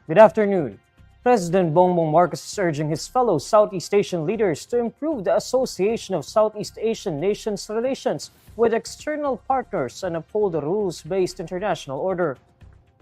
Good afternoon. President Bongbong Marcos is urging his fellow Southeast Asian leaders to improve the Association of Southeast Asian Nations relations with external partners and uphold the rules-based international order.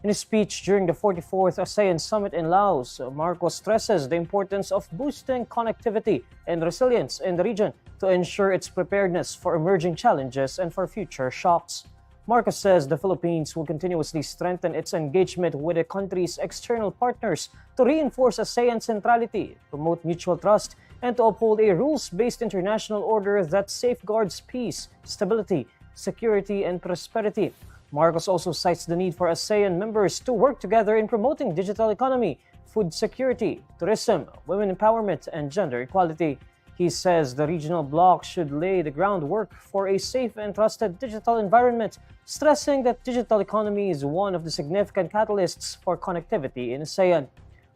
In his speech during the 44th ASEAN Summit in Laos, Marcos stresses the importance of boosting connectivity and resilience in the region to ensure its preparedness for emerging challenges and for future shocks. Marcos says the Philippines will continuously strengthen its engagement with the country's external partners to reinforce ASEAN centrality, promote mutual trust, and to uphold a rules-based international order that safeguards peace, stability, security, and prosperity. Marcos also cites the need for ASEAN members to work together in promoting digital economy, food security, tourism, women empowerment, and gender equality. He says the regional bloc should lay the groundwork for a safe and trusted digital environment, stressing that digital economy is one of the significant catalysts for connectivity in ASEAN.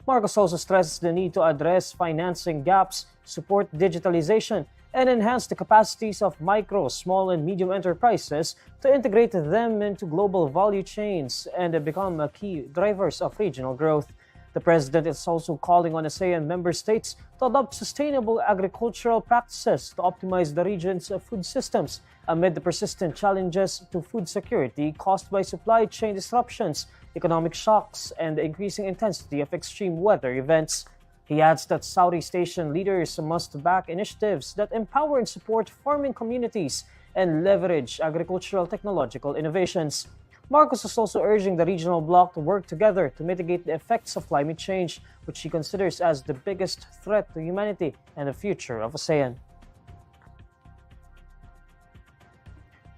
Marcos also stresses the need to address financing gaps, support digitalization, and enhance the capacities of micro, small, and medium enterprises to integrate them into global value chains and become key drivers of regional growth. The president is also calling on ASEAN member states to adopt sustainable agricultural practices to optimize the region's food systems amid the persistent challenges to food security caused by supply chain disruptions, economic shocks, and the increasing intensity of extreme weather events. He adds that Southeast Asian leaders must back initiatives that empower and support farming communities and leverage agricultural technological innovations. Marcos is also urging the regional bloc to work together to mitigate the effects of climate change, which he considers as the biggest threat to humanity and the future of ASEAN.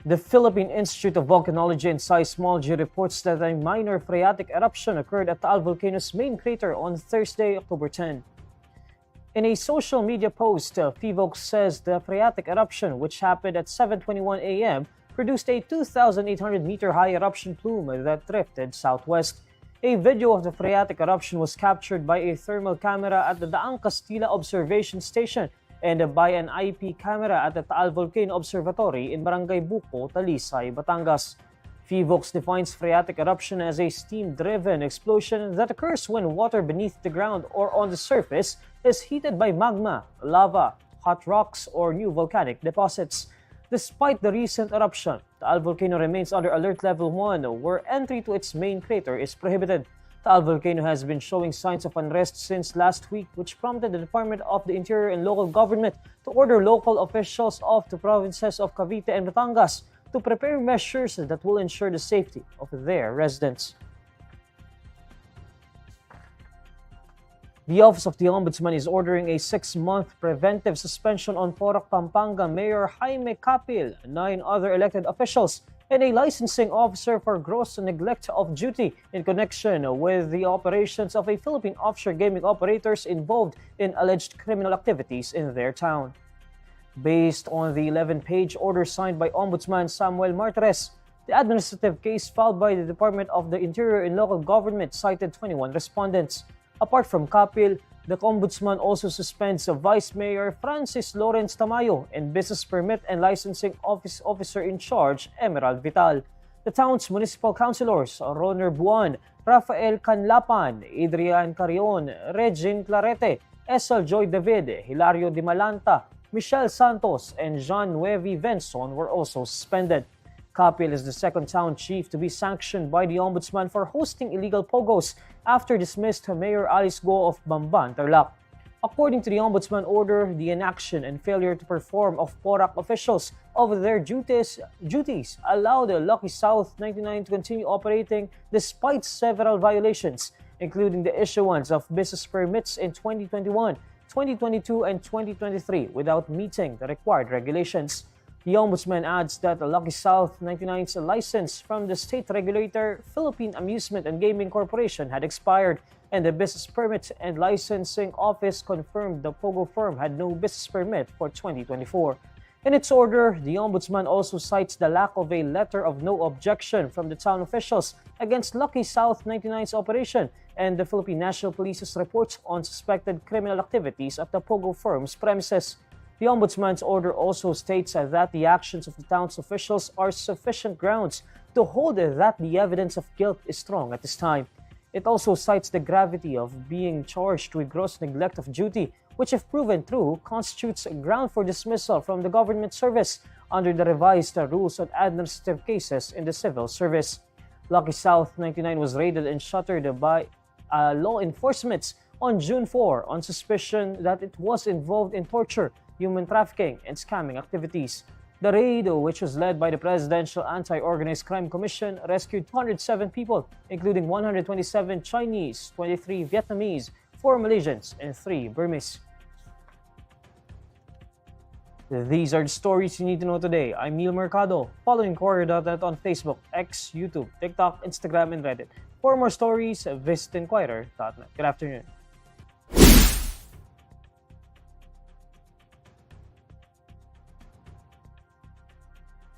The Philippine Institute of Volcanology and Seismology reports that a minor phreatic eruption occurred at Taal Volcano's main crater on Thursday, October 10. In a social media post, Phivolcs says the phreatic eruption, which happened at 7:21 a.m., produced a 2,800-meter-high eruption plume that drifted southwest. A video of the phreatic eruption was captured by a thermal camera at the Daang Castilla Observation Station and by an IP camera at the Taal Volcano Observatory in Barangay Buco, Talisay, Batangas. Phivolcs defines phreatic eruption as a steam-driven explosion that occurs when water beneath the ground or on the surface is heated by magma, lava, hot rocks, or new volcanic deposits. Despite the recent eruption, Taal Volcano remains under Alert Level 1, where entry to its main crater is prohibited. Taal Volcano has been showing signs of unrest since last week, which prompted the Department of the Interior and local government to order local officials of the provinces of Cavite and Batangas to prepare measures that will ensure the safety of their residents. The Office of the Ombudsman is ordering a 6-month preventive suspension on Porac, Pampanga Mayor Jaime Capil, 9 other elected officials, and a licensing officer for gross neglect of duty in connection with the operations of a Philippine offshore gaming operators involved in alleged criminal activities in their town. Based on the 11-page order signed by Ombudsman Samuel Martires, the administrative case filed by the Department of the Interior and Local Government cited 21 respondents. Apart from Capil, the Ombudsman also suspends Vice Mayor Francis Lawrence Tamayo and Business Permit and Licensing Office Officer in Charge Emerald Vital. The town's municipal councilors, Roner Buan, Rafael Canlapan, Adrian Carrion, Regine Clarete, Esel Joy David, Hilario Di Malanta, Michelle Santos, and Jean Nuevi Venson were also suspended. Capil is the second town chief to be sanctioned by the Ombudsman for hosting illegal pogos after dismissed Mayor Alice Go of Bamban, Tarlac. According to the Ombudsman order, the inaction and failure to perform of Porac officials of their duties allowed the Lucky South 99 to continue operating despite several violations, including the issuance of business permits in 2021, 2022, and 2023 without meeting the required regulations. The Ombudsman adds that the Lucky South 99's license from the state regulator Philippine Amusement and Gaming Corporation had expired, and the Business Permit and Licensing Office confirmed the Pogo firm had no business permit for 2024. In its order, the Ombudsman also cites the lack of a letter of no objection from the town officials against Lucky South 99's operation and the Philippine National Police's reports on suspected criminal activities at the Pogo firm's premises. The Ombudsman's order also states that the actions of the town's officials are sufficient grounds to hold that the evidence of guilt is strong at this time. It also cites the gravity of being charged with gross neglect of duty, which, if proven true, constitutes a ground for dismissal from the government service under the revised rules on administrative cases in the civil service. Lucky South 99 was raided and shuttered by law enforcement on June 4 on suspicion that it was involved in torture, human trafficking, and scamming activities. The raid, which was led by the Presidential Anti-Organized Crime Commission, rescued 207 people, including 127 Chinese, 23 Vietnamese, 4 Malaysians, and 3 Burmese. These are the stories you need to know today. I'm Neil Mercado. Follow INQUIRER.net on Facebook, X, YouTube, TikTok, Instagram, and Reddit. For more stories, visit INQUIRER.net. Good afternoon.